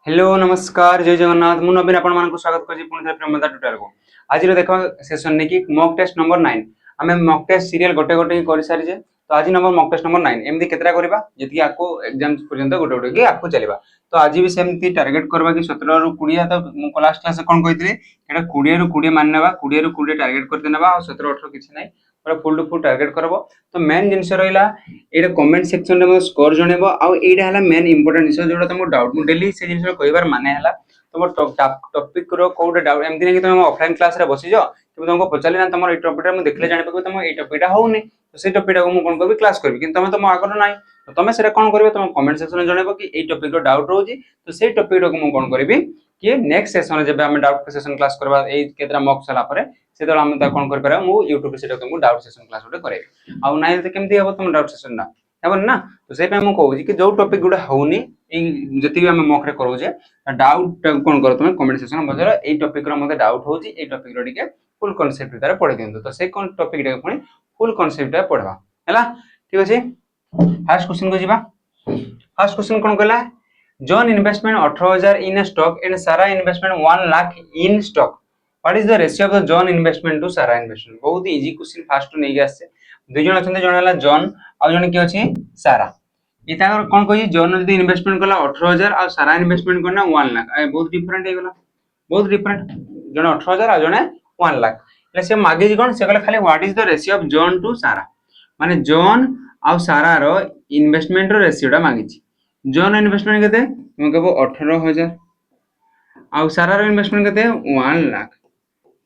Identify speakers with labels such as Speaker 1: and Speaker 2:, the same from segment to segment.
Speaker 1: Hello नमस्कार जय जगन्नाथ मु नवीन आपण मानक स्वागत करछि पुणी थे प्रमदा ट्यूटर को आज देखो सेशन ने कि मॉक टेस्ट नंबर 9 आमे मॉक टेस्ट सीरियल गोटे गोटे करि सारी जे तो आज नंबर मॉक टेस्ट नंबर 9 एमदी केतरा करबा जति आको एग्जाम पर्यंत गोटे गोटे के आको चलेबा तो आज भी सेमती टारगेट करबा कि 17 रु 20 तो मु लास्ट क्लास कोन कहितली एटा 20 रु 20 मान नेबा 20 रु 20 टारगेट करते नेबा और 17 18 किछि नै पूरा फुल टू फुल टारगेट करबो तो मेन जिंस रहिला एटा कमेंट सेक्शन रे मो स्कोर जणेबो आ एटा हला मेन इंपोर्टेंट जिंस जोडा तुम डाउट मु डेली से जिंस कहबार माने हला तुम टॉपिक रो कोड डाउट एमती नै कि तुम ऑफलाइन क्लास रे बसी जाओ तुम तुमको पचाली ना तुम ए टॉपिक मु देखले जानि पकबो तुम ए टॉपिक होउनी तो से टॉपिक को मु कोन करबी क्लास करबी किंतु तुम आगर नै तो तुम सेरा कोन करबो तुम कमेंट सेक्शन रे जणेबो कि ए टॉपिक रो डाउट रोजी तो से टॉपिक को मु कोन करबी कि नेक्स्ट सेशन रे जब हम डाउट सेशन क्लास करबा ए केतरा मॉक सला परे से तो हम ता कोन कर पारा मु YouTube से को डाउट सेशन क्लास उठे करेबी आ नै तो केमती हेबो तुम डाउट सेशन ना हेबन ना तो से पे मु कहू कि जो टॉपिक गुडा होउनी ए जति भी हम मॉक रे करू जे डाउट कोन करो तुम कमेंट सेक्शन में बजरा ए टॉपिक रो मते डाउट होजी ए टॉपिक रो टिके फुल कांसेप्ट तारे पढे दियंतु तो से कोन टॉपिक रे पुनी फुल कांसेप्ट पढवा हैला ठीक अछि फर्स्ट क्वेश्चन को जीवा फर्स्ट क्वेश्चन कोन कहला John investment 18000 in a stock and Sara investment 1 lakh in stock what is the ratio of the John investment to Sara investment बहुत इजी क्वेश्चन फास्ट नै गयासे दुई जण अछन जण हला जॉन आ जण के अछि सारा इता कोन कहि जॉन यदि इन्वेस्टमेंट कला 18000 आ सारा इन्वेस्टमेंट करना 1 लाख ए बहुत डिफरेंट हे गला बहुत डिफरेंट जण 18000 आ जण 1 लाख ले से मागे जी कोन से कला खाली what is the ratio of John to Sara माने जॉन आ सारा रो इन्वेस्टमेंट रो रेशियोटा मांगी छी जॉन इन्वेस्टमेंट केते हम कहबो 18000 आ सारा रो इन्वेस्टमेंट केते 1 लाख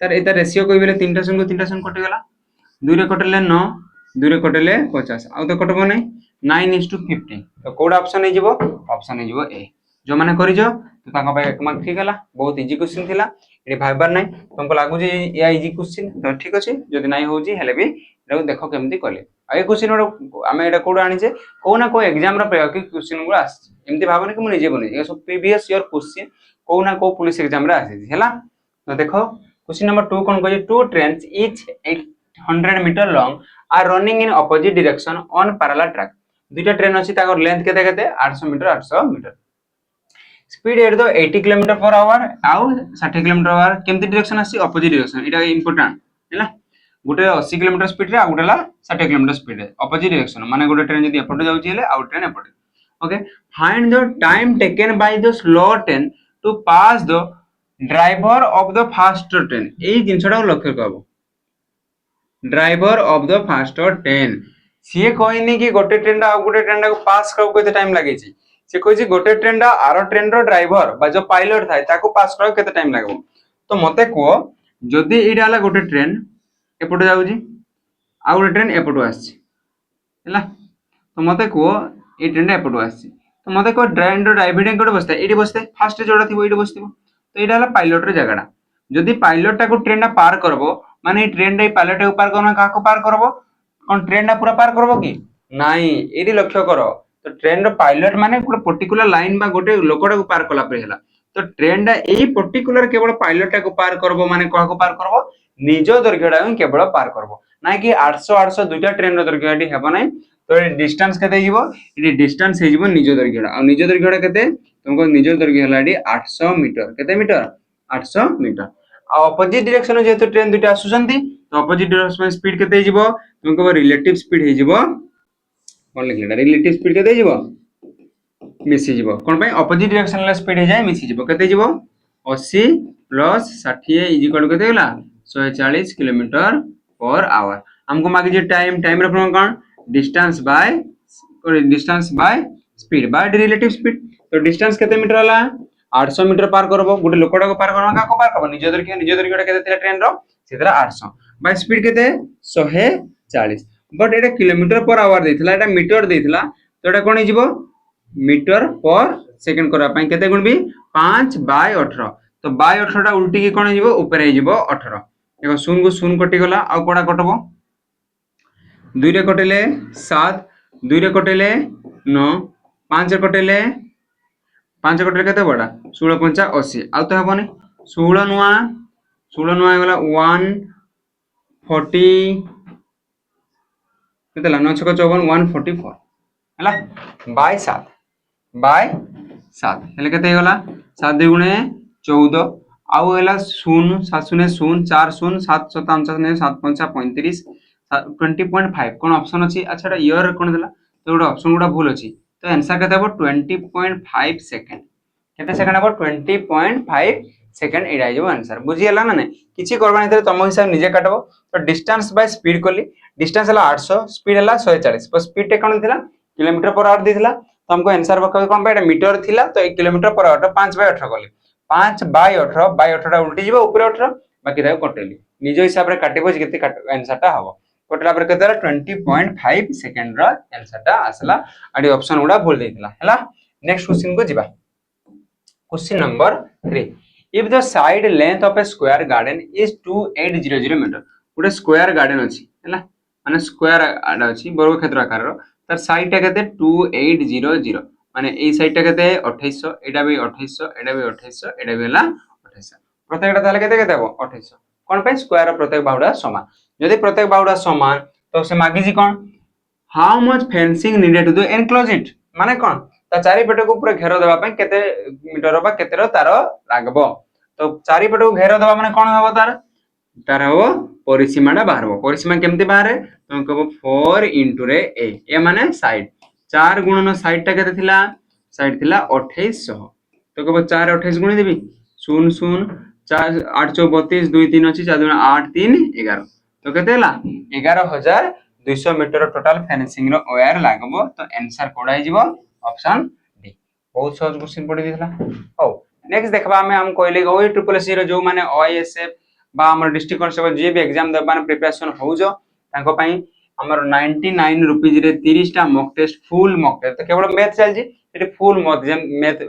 Speaker 1: तार एता रेशियो कोइ बेले तीनटा सन कटि गला 2 रे कटले 9 2 रे कटले 50 आ तो कटबो नै 9:50 तो कोड ऑप्शन नै जिवो ऑप्शन नै जिवो ए जो माने करि जो तो ताका पे एक मार्क ठीक हला बहुत इजी क्वेश्चन थिला एडी भाइबार नै तुमको लागु जे या इजी क्वेश्चन तो ठीक अछि जदि नै हो जी हेले भी एटा देखो केमती कले आ ए क्वेश्चन आमे एटा कोड आनी जे को ना को एग्जाम रो प्रायोगिक क्वेश्चन गुला आस एमती भाबने कि मु निजे बने ये सब प्रीवियस ईयर क्वेश्चन को ना को पुलिस एग्जाम रे आसी हैला तो देखो क्वेश्चन नंबर 2 कोन कहि two trains each 800 metre long are running in opposite direction on parallel track दुटा ट्रेन अछि ताकर लेंथ केते केते 800 metre speed at the 80 kilometre per hour आउ 60 किलोमीटर पर केमती डायरेक्शन आसी ऑपोजिट डायरेक्शन इटा इंपोर्टेंट हैला गुटे 80 किलोमीटर स्पीड रे आ गुटेला 60 किलोमीटर स्पीड रे ऑपोजिट डायरेक्शन माने गुटे ट्रेन जदी एपट जाउची हेले आउट ट्रेन एपट okay find the time taken by the slow train to pass the driver of the faster train ए जिंसडा लक्ष्य करबो driver of the faster train सीए कहनी कि गोटे ट्रेन आ गोटे ट्रेन को पास करब केते टाइम लागे छी से कहै छी गोटे ट्रेन आरो ट्रेन रो ड्राइवर बा जो पायलट थाय ताको पास करब केते टाइम लागबो तो मते को जदी एडा हला गोटे ट्रेन एपट जाउजी आ गोटे ट्रेन एपट आसी हैला तो मते को ए ट्रेन एपट आसी तो मते को ट्रेन रो ड्राइवर कोड बसता एडी बसते फास्ट जोडा थिबो एडी बसतिबो तो एडा हला पायलट रो जगहडा जदी पायलट टाको ट्रेन ना पार करबो माने ट्रेन रे पायलट को पार करना का को पार करबो कोन ट्रेन ना पूरा पार करबो की नाही एडी लक्ष्य करो तो ट्रेन रो पायलट माने गोटे पर्टिकुलर लाइन बा गोटे लोकडा को पार कला पे हला तो ट्रेन दा एई पर्टिकुलर केवल पायलट टाको पार करबो माने का को पार करबो निजो दर्घ्यडा केवल पार करबो ना कि 800 दुटा ट्रेन रो दर्घ्यडी हेबो नै तो डिस्टेंस केते हिबो इडी डिस्टेंस हे जिवो निजो दर्घ्यडा आ निजो दर्घ्यडा केते तुमको निजो दर्घ्य हलाडी 800 मीटर केते मीटर 800 मीटर आ ऑपोजिट डायरेक्शन जेतो ट्रेन दुटा आसुसंती तो ऑपोजिट डायरेक्शन स्पीड केते हिबो तुमको रिलेटिव स्पीड हे जिवो कोन लिखलेडा रिलेटिव स्पीड केते जिवो मिसी जिवो कोन पय ऑपोजिट डायरेक्शन ला स्पीड हे जाय मिसी जिवो केते जिवो 80 प्लस 60 इज इक्वल केते होला 140 किलोमीटर पर आवर हमको मागे जे टाइम रे form cone distance by speed by relative speed तो डिस्टेंस केते मीटर होला 800 मीटर पार करबो गुटे लोकडा को पार करना का को पार करबो निजो दर्घ्य केते थिला ट्रेन रो सेतरा 800 बाय स्पीड केते 140 but Etah kilometre per our देथिला Etah metre देथिला तो एटा कोन हिजिबो मीटर पर सेकंड करा पई केते गुण भी 5 बाय 18 तो बाय 18 टा उल्टी की कोन हिजिबो ऊपर हिजिबो 18 देखो शून्य को शून्य कटि गला आ कोडा कटबो 2 रे कटले 7 2 रे कटले 9 5 रे कटले 5 कटले केते बडा 16 5 80 आ तो हबो नै 16 नुआ गला 140 केतला 9 6 54 144 हला बाय 7 हेले केते गला 7 2 गुणे 14 आउ है 0 7 0 0 4 0 7 7 7 5 35 20.5 कौन ऑप्शन अच्छी अच्छा इयर कौन देला तो गोटे ऑप्शन गुड़ा भूल अच्छी तो आंसर केते हबो 20.5 सेकंड केते सेकंड हबो 20.5 सेकंड एडा जो आंसर बुझी हला ना नहीं किछि करबा नहीं तम हिसाब निजे काटबो तो डिस्टेंस बाय स्पीड कोली डिस्टेंस हला 800 स्पीड हला 140 पर स्पीड टे कोन थिला किलोमीटर पर आवर दिथिला तो हमको आंसर बका कोन बा मीटर थिला तो 1 किलोमीटर पर आवर 5 बाय 18 कोली 5 बाय 18 बाय 18 टा उल्टी जीवो ऊपर 18 बाकी ता कटेली निज हिसाब रे काटिबो जे केते आंसर टा हबो कटला पर केते 20.5 सेकंड रा आंसर टा आसला आडी ऑप्शन गुडा भूल देथिला हला नेक्स्ट क्वेश्चन को जिबा question number 3 if the side length of a square garden is 2800 meter गोटे स्क्वायर गार्डन अछि हैला माने स्क्वायर आडा अछि वर्ग क्षेत्र आकार रो तार साइड टा केते 2800 माने ए साइड टा केते 2800 एटा भी 2800 एटा भी 2800 एटा भी हला 2800 प्रत्येकटा ताले केते केते हबो 2800 कोन पे स्क्वायर प्रत्येक बाहुडा समान यदि प्रत्येक बाहुडा समान तो से मागी जी कोन how much fencing needed to enclose it माने कोन ता चारि पटे को पूरा घेर देबा पे केते मीटर बा केते रो तार लागबो तो चारि पटे को घेर देबा माने कोन हबो तार हो परिसीमाटा बाहर परिसीमा केमती बाहर तुम कहो 4 इंटू रे ए माने साइड 4 गुणन साइड टा केते थिला साइड थिला 2800 तो कहो 4 28 गुणी देबी 0 0 4 8 4 32 2 3 अछि 4 8 3 11 तो केते हला 11200 मीटर टोटल फेंसिंग रो वायर लागबो तो आंसर कोड आइ जीवो ऑप्शन डी बहुत सहज क्वेश्चन पड़ी दिथला हो नेक्स्ट देखबा हम कहले ओई ट्रिपल सी रो जो माने ओएसएफ बा हमर डिस्ट्रिक्ट कांस्टेबल जे भी एग्जाम दबान प्रिपरेशन होजो ताको पई हमर 99 रुपीस रे 30 टा mock test full mock test तो केवल मैथ चल जी एटी फुल मैथ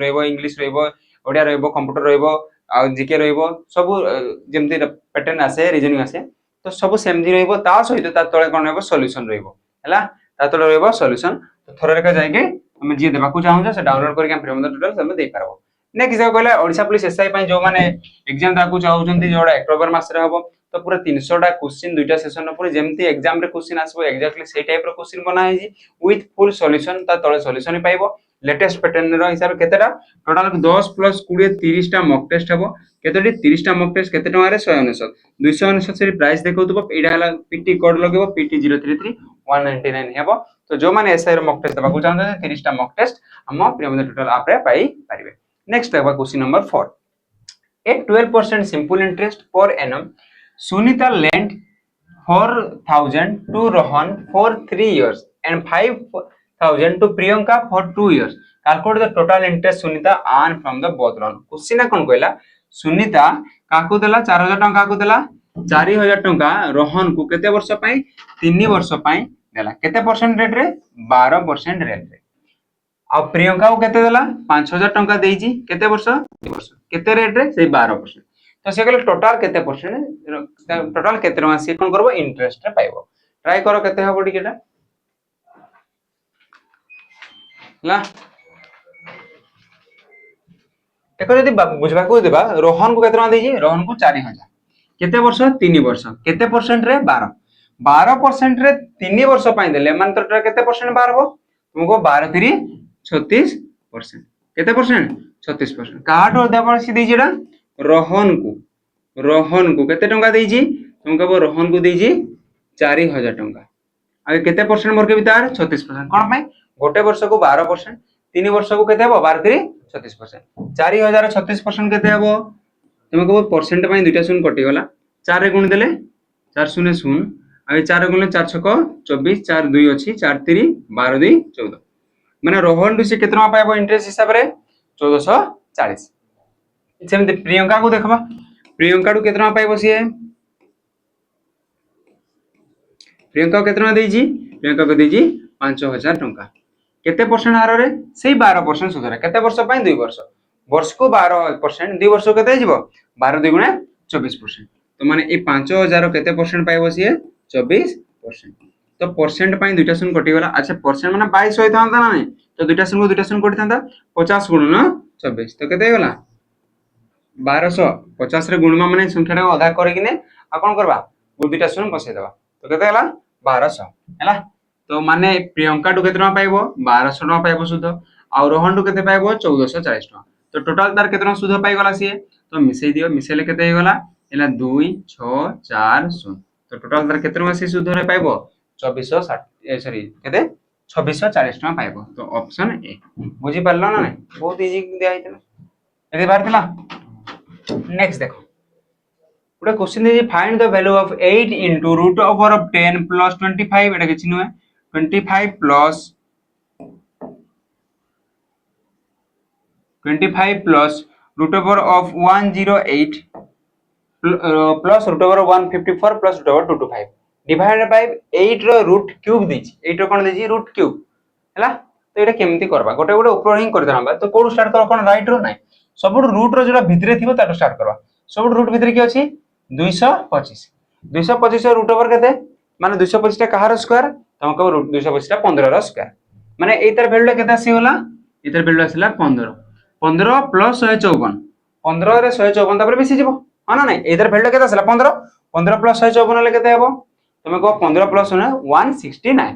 Speaker 1: रहबो इंग्लिश रहबो ओडिया रहबो कंप्यूटर रहबो आ जीके रहबो सब जेमती पैटर्न आसे रीजनिंग आसे तो सब सेमजी रहबो ता सहित ता तळे कोन रहबो सॉल्यूशन रहबो हला ता तळे रहबो सॉल्यूशन तो थोरे रे जाय के हम जे देबा को चाहू से डाउनलोड करके हम फ्री में टोटल सब दे पारबो नेक्स्ट जो कहले ओडिसा पुलिस एसआई पई जो माने एग्जाम दाकू चाहउचंती जोडा अक्टोबर मास रे हबो तो पूरा 300 टा क्वेश्चन दुईटा सेशन पूरा जेमती एग्जाम रे क्वेश्चन आसबो एक्जेक्टली सेही टाइप रो क्वेश्चन बना है जी विथ फुल सॉल्यूशन ता तळे सॉल्यूशन पाइबो लेटेस्ट पैटर्न रो हिसाब केतेटा टोटल 10 प्लस 20 30 टा मॉक टेस्ट हबो केतेडी 30 टा मॉक टेस्ट केते टंगा रे 199 299 से प्राइस देखौतबो एडा हला पीटी कोड लगेबो पीटी 033 199 हेबो तो जो माने एसआई रो मॉक टेस्ट दबा को चाहते 30 टा मॉक टेस्ट हम प्रियम टोटल आप रे पाई परिबे नेक्स्ट है question number 4 at 12% simple interest per annum Sunita lent 4000 to Rohan for 3 years and 5000 to Priyanka for 2 years calculate the total interest Sunita earn from the both loan question कोन कहला सुनीता काकू देला 4000 टंका काकू देला 4000 टंका रोहन को केते वर्ष पई 3 वर्ष पई देला केते परसेंट रेट रे 12% रेट रे आ प्रियंका को केते देला 5000 टंका देइजी केते वर्ष 2 वर्ष केते रेट रे से 12% तो से कहले टोटल केते परसेंट टोटल केते टंका से कोन करबो इंटरेस्ट रे पाइबो ट्राई करो केते हबो टिकेटा ला एको जदी बुझबा को देबा रोहन को केते टंका देइजी रोहन को 4000 केते वर्ष 3 वर्ष केते परसेंट रे 12% रे 3 वर्ष पाइ देले मान तो केते परसेंट बारबो तुमको 12 3 36% केते परसेंट 36% काटो देबो सी देजी एटा रोहन को केते टंका देजी तुम कहबो रोहन को देजी 4000 टंका आ केते परसेंट मोर के भीतर 36% कोन पे गोटे वर्ष को 12% 3 वर्ष को केते हबो 12 3 36% 4000 36% केते हबो तुम कहबो परसेंट पई दुटा शून्य कटि गला 4 रे गुण देले 4 0 0 आ 4 गुण 4 6 24 4 2 अछि 4 3 12 2 14 माने रोहन से केतना पाइबो इंटरेस्ट हिसाब रे 1440 सेमते प्रियंका को देखबा प्रियंका को केतना पाइबो सिए प्रियंका केतना देजी प्रियंका को देजी 5000 टंका केते परसेंट हार रे सेही 12% सुध रे केते वर्ष पई 2 वर्ष वर्ष को 12% 2 वर्ष केते जिवो 12 2 गुणे 24% तो माने ए 5000 केते परसेंट पाइबो सिए 24% तो परसेंट पई दुटा शून्य कटि गला अच्छा परसेंट माने 22 होई थांता ना तो दुटा शून्य कटि थांता 50 गुणन 24 तो केते गला 1200 50 रे गुणमा माने संख्याटा आधा करि किने आ कोन करबा दुटा शून्य बसै देबा तो केते गला 1200 हैला तो माने प्रियंका टु केतना पाइबो 1200 टका पाइबो सुध आ रोहन टु केते पाइबो 1440 टका तो टोटल तार केतना सुध पाई गला सी तो मिसई दियो मिसेले केते गला एला 2 6 4 0 तो टोटल तार केतना सी सुध रे पाइबो 2460 सॉरी केते 2640 टका पाइबो तो ऑप्शन ए बुझी पारलो ना नहीं बहुत इजी दिया आइतला एदि बारतला नेक्स्ट देखो गोटे question they find the value of 8 into root over of 10 plus 25 एटा किछि नुए 25 plus 25 plus root over of 108 plus root over 154 plus root over 225 divided by 8 row root cube दिछि 8 row cone दिछि root cube हला तो एटा केमती करबा गोटे गोटे ऊपर ही कर देबा तो कोड स्टार्ट कर कोन राइट रो नै सब रूट रो जोड़ा भितरे थिबो ताटो स्टार्ट करबा सब रूट भितरे की अछि 225 225 रूट ओवर केते माने 225 टा कहार स्क्वायर तमको 225 टा 15 रो स्क्वायर माने एतर वैल्यू केते आसी होला एतर वैल्यू आसीला 15 15 प्लस 154 15 रे 154 तापर बेसी जीवो हां ना नै एतर वैल्यू केते आसीला 15 15 प्लस 154 ले केते हेबो तमे को 15 प्लस 169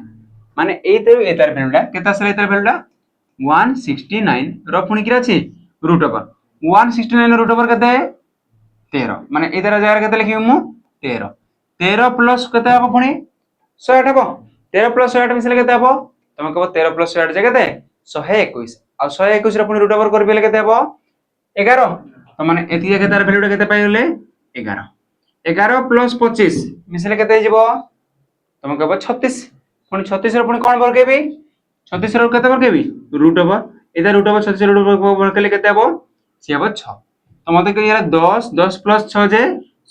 Speaker 1: माने एतर वैल्यू टा केते आसीला एतर वैल्यू टा 169 रो पुनी कि अछि रूट ओवर 169 रूट ओवर केते 13 माने इधर जगह केते लिखिबो मु 13 13 प्लस केते हबो पुनी 108 हबो 13 प्लस 108 मिसले केते हबो तमे कहबो 13 प्लस 108 जे केते 121 आ 121 रे पुनी रूट ओवर करबेले केते हबो 11 तो माने एति जगह तार वैल्यू केते पाइले 11 11 प्लस 25 मिसले केते जिवो तमे कहबो 36 पुनी 36 रे पुनी कोन वर्केबी 36 रे केते वर्केबी रूट ओवर इधर रूट ओवर 36 रूट ओवर वर्केले केते हबो से हबो 6 तो मते कहि यार 10 10 प्लस 6 जे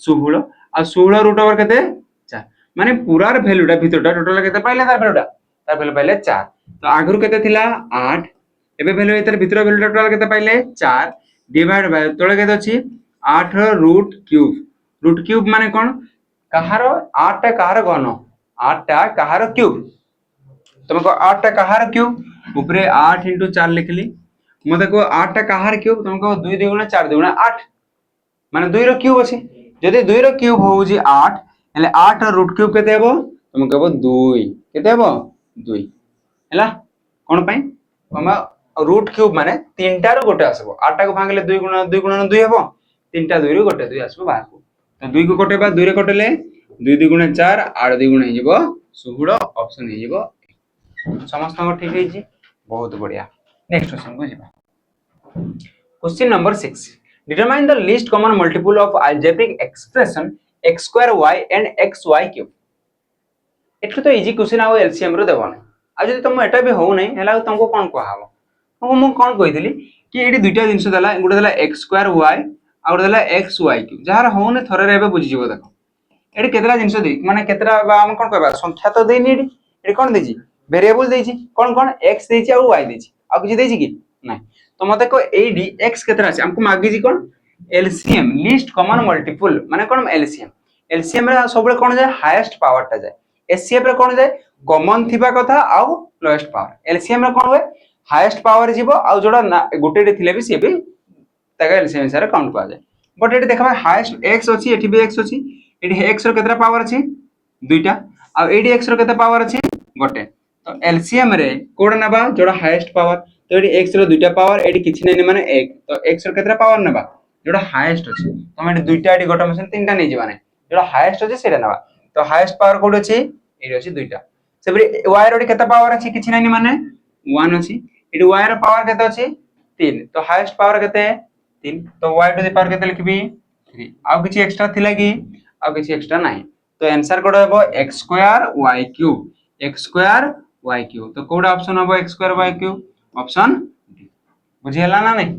Speaker 1: 16 आ 16 रूट ओवर केते 4 माने पूरा रे वैल्यूटा भितरटा टोटल केते पाइले तार वैल्यू पाइले 4 तो आगुर केते थिला 8 एबे वैल्यू इतर भितर वैल्यू टोटल केते पाइले 4 डिवाइड बाय तोळे केते अछि 8 रो रूट क्यूब माने कोन कहार 8 टा कहार घन 8 टा कहार क्यूब तुमको 8 टा कहार क्यूब ऊपरे 8 * 4 लिखली मते को 8 टा कहार क्यूब तुमको 2 2 गुणा 4 2 गुणा 8 माने 2 रो क्यूब अछि जदि 2 रो क्यूब होउजी 8 एले 8 रो रूट क्यूब केते हेबो तुम कहबो 2 केते हेबो 2 हैला कोन पई हम रूट क्यूब माने 3 टा रो गोटे आसबो 8 टा को भांगले 2 गुणा 2 गुणा 2 हेबो 3 टा 2 रो गोटे 2 आसबो बाहर को तो 2 को कटेबा 2 रे कटले 2 2 गुणा 4 8 2 गुणा हिजबो 16 ऑप्शन हिजबो समस्त ठीक है जी बहुत बढ़िया नेक्स्ट क्वेश्चन को जिबा question number 6 determine the least common multiple of algebraic expression x square y and xy cube एठो तो इजी क्वेश्चन आउ एलसीएम रो देबो नै आ जदि तुम एटा भी हो नै हला तुमको कोन कहबो हम कोन कहितली कि एडी दुईटा जिंस देला गुडे देला x square y आ गुडे देला xy cube जहार हो नै थरे रेबे बुझि जिवो देखो एडी केतरा जिंस दे माने केतरा हम कोन कहबा संख्या तो देनी एडी कोन देजी वेरिएबल देजी कोन कोन x देजी आ y देजी आ किछि देजी कि नै तो मते को एडी x केतरा छै हमको मागी जी कोन एलसीएम लीस्ट कॉमन मल्टीपल माने कोन एलसीएम रे सबले कोन जाय हाईएस्ट पावर ता जाय एचसीएफ रे कोन जाय कॉमन थिबा कथा आ लोएस्ट पावर एलसीएम रे कोन होय हाईएस्ट पावर जीवो आ जोडा गोटे रे थिले भी से भी ताका एलसीएम सारे काउंट पा जाय बट एटी देखबा हाईएस्ट x अछि एटी भी x अछि एटी x रो केतरा पावर अछि दुईटा आ एडी x रो केतरा पावर अछि गोटे तो एलसीएम रे कोड नबा जोडा हाईएस्ट पावर तो एडी x रो दुईटा पावर एडी किछि नै माने 1 तो x रो केतरा पावर नबा जोडा हाईएस्ट अछि तमे एडी दुईटा एडी गोटा मशीन तीनटा नै जिबा नै जोडा हाईएस्ट अछि सेटा नबा तो हाईएस्ट पावर कोड अछि एडी अछि दुईटा सेबरी y रो केतरा पावर अछि किछि नै माने 1 अछि एडी y रो पावर केते अछि 3 तो हाईएस्ट पावर केते 3 तो y टू द पावर केते लिखबी 3 आ किछि एक्स्ट्रा थिला कि आ किछि एक्स्ट्रा नाही तो आंसर कोड हेबो x square y cube x square y cube तो कोड ऑप्शन हेबो x square y cube option D बुझि हला ना नहीं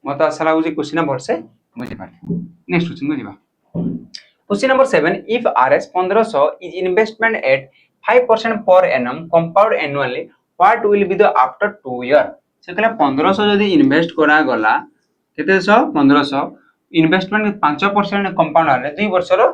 Speaker 1: मत आशा लागु जे क्वेश्चन भरसे बुझि पारे नेक्स्ट क्वेश्चन को जिबा question number 7 if rs 1500 is investment at 5% per annum compound annually what will be the after 2 year से कहले 1500 जदी इन्वेस्ट करा गला केते 1500 इन्वेस्टमेंट 5% कंपाउंड रे 2 वर्ष रो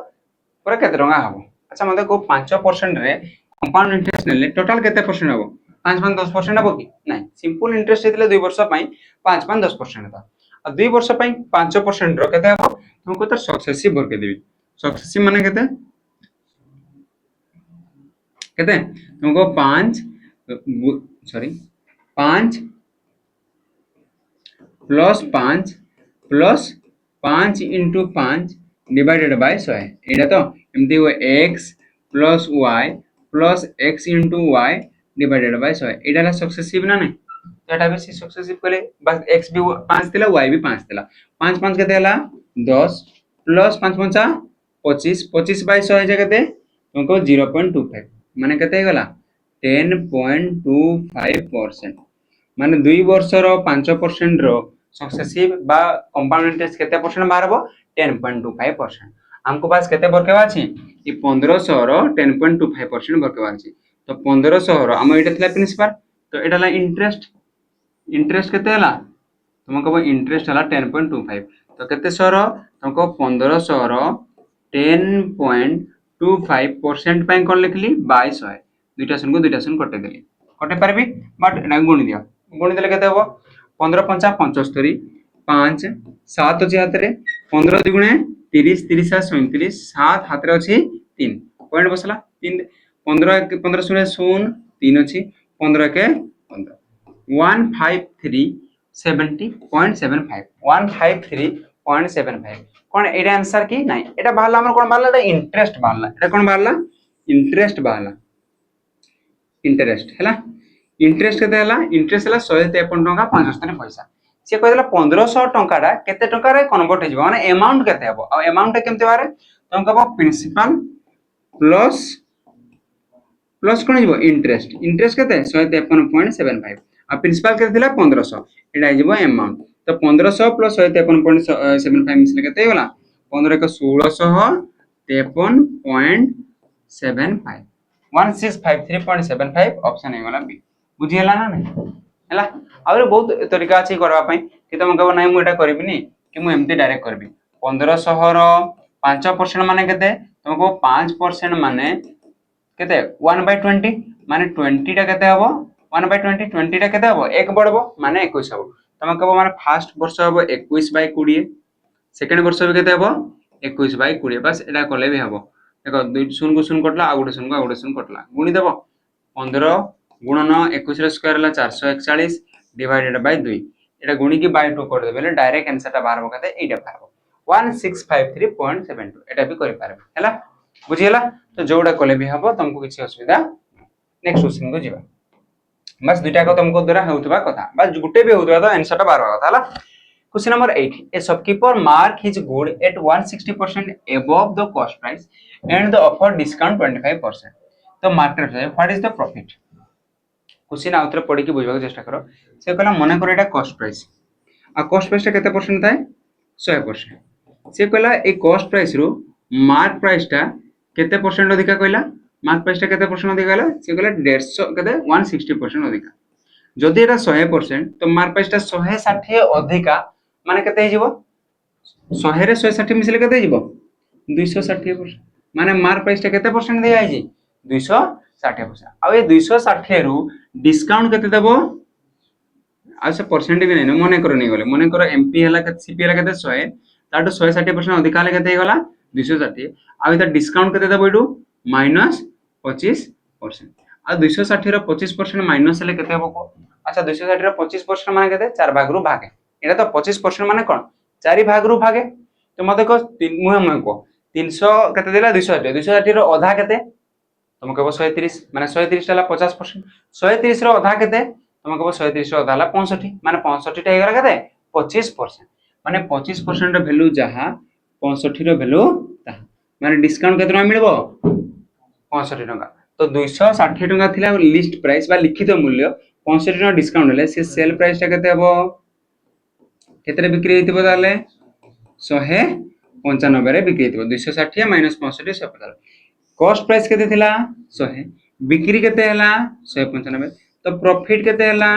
Speaker 1: पर केते रंगा हबो अच्छा मते को 5% रे कंपाउंड इंटरेस्ट नेले टोटल केते परसेंट हबो 5 10% हबो कि नाही सिंपल इंटरेस्ट हेतले 2 वर्ष पई 5 10% था आ 2 वर्ष पई 5% रो केते हबो तुमको तो सक्सेसिव वर्क देबी सक्सेसिव माने केते केते तुमको 5 सॉरी 5 +5 +5 × 5 डिवाइडेड बाय 100 एटा तो एमती हो x + y + x × y divided by 100 Etah La successive ना नहीं तो एटा भी सक्सेसिव कले बस x भी 5 थिला y भी 5 थिला 5 5 केते हला 10 + 5 5 25 25 बाय 100 जे केते तुमको 0.25 माने केते गला 10.25% माने 2 वर्ष रो 5% रो सक्सेसिव बा कंपाउंड इंटरेस्ट केते परसेंट मारबो 10.25% हमको पास केते बरकेबा अछि ई 1500 रो 10.25% बरकेबा अछि तो 1500 रो हम एटा थिला प्रिंसिपल तो एटा ला इंटरेस्ट केते हला तुमको इंटरेस्ट हला 10.25 तो केते 100 रो तुमको 1500 रो 10.25% पे कोन लिखली 2200 दुईटा सुन को दुईटा सुन कटे देली कटे परबी बट एना गुणी दियो गुणी देले केते हबो 15 5 75 5 7 अछि हाथ रे 15 दुगुणे 30 30 37 7 हाथ रे अछि 3 पॉइंट बसला 3 15 15 0 0 3 अछि 15 के 15 153.70.75 153.75 कोन एटा आंसर की नाही एटा बाहला हमर कोन बाहला एटा इंटरेस्ट बाहला एटा कोन बाहला इंटरेस्ट बाहला इंटरेस्ट हैला इंटरेस्ट केते हला इंटरेस्ट हला 153 टका 75 पैसा से कहला 1500 टकाडा केते टका रे कन्वर्ट हेजबो माने अमाउंट केते हबो आ अमाउंट केमते बारे तुम कहबो प्रिंसिपल प्लस कोन हेजबो इंटरेस्ट इंटरेस्ट केते 153.75 आ प्रिंसिपल केते थिला 1500 एटा हेजबो अमाउंट तो 1500 + 153.75 मिसले केते होला 15 के 1653.75 1653.75 ऑप्शन है वाला बी बुझी हला ना नहीं हला और बहुत तरीका अछि करबा पई कि तुम कहबो नाही मु एटा करबिनी कि मु एमती डायरेक्ट करबी 1500 रो 5% माने केते तुमको 5% माने केते 1/20 माने 20 टा केते हबो 1/20 20 टा केते हबो 1 बढ़बो माने 21 हबो तुम कहबो माने फर्स्ट वर्ष हबो 21/20 सेकंड वर्ष भी केते हबो 21/20 बस एटा करले भी हबो देखो 2 शून्य को शून्य कटला आ गुटे शून्य कटला गुणी देबो 15 गुणन 21 रो स्क्वायर हला 441 डिवाइडेड बाय 2 एटा गुणी की बाय 2 कर देबे डायरेक्ट आंसर ता बाहर बकाते एटा बाहर 1653.72 एटा भी करि पारबे हैला बुझी हला तो जोडा कले भी हबो तुमको किछि असुविधा नेक्स्ट क्वेश्चन को जीवा बस दुटा को तुमको द्वारा होतबा कथा बस गुटे भी होतबा तो आंसर ता बाहर कथा हला Question number 8. A shopkeeper mark his good at 160% above the cost price and the offer discount 25%. तो market price, what is the profit? Question आउतरे पढ़ी की बुझबाक चेष्टा करो से कहला मने करो एटा कॉस्ट प्राइस आ कॉस्ट प्राइस ता केते परसेंट थाए 100% से कहला ए कॉस्ट प्राइस रो मार्क प्राइस ता केते परसेंट अधिका कहला मार्क प्राइस ता केते परसेंट अधिका कहला से कहला 150 केते 160% अधिका जदि एटा 100% तो मार्क प्राइस ता 160 अधिका माने केते हिजबो 100 रे 160 मिसले केते हिजबो 260% माने मार्क प्राइस ता केते परसेंट दे आइजी 260% आ ए 260 रु डिस्काउंट केते देबो आ से परसेंट भी नै मने करो एमपी हला के सीपी हला केते 100 ताटो 160% अधिक हला केते गला 260 आ इता डिस्काउंट केते देबो इडू -25% आ 260 रो 25% माइनस हले केते हेबो को अच्छा 260 रो 25% माने केते 4 भाग रु भागे एटा तो 25% माने कोन 4 भाग रु भागे तो मते को मुहे को 300 केते देला 260 260 रो आधा केते तुम कहबो 130 माने 130 हला 50% 130 रो आधा केते तुम कहबो 130 रो आधा हला 65 माने 65 टा हेगला केते 25% माने 25% रो वैल्यू जहा 65 रो वैल्यू ता माने डिस्काउंट केतना मिलबो 65 टका तो 260 टका थिला लिस्ट प्राइस बा लिखित मूल्य 65 टका डिस्काउंट हले से सेल प्राइस ता केते हबो केतरे बिक्री हेतिबो ताले 195 रे बिक्री हेतिबो 260 माइनस 65 150 कॉस्ट प्राइस केते थिला 100 बिक्री केते हला 195 तो प्रॉफिट केते हला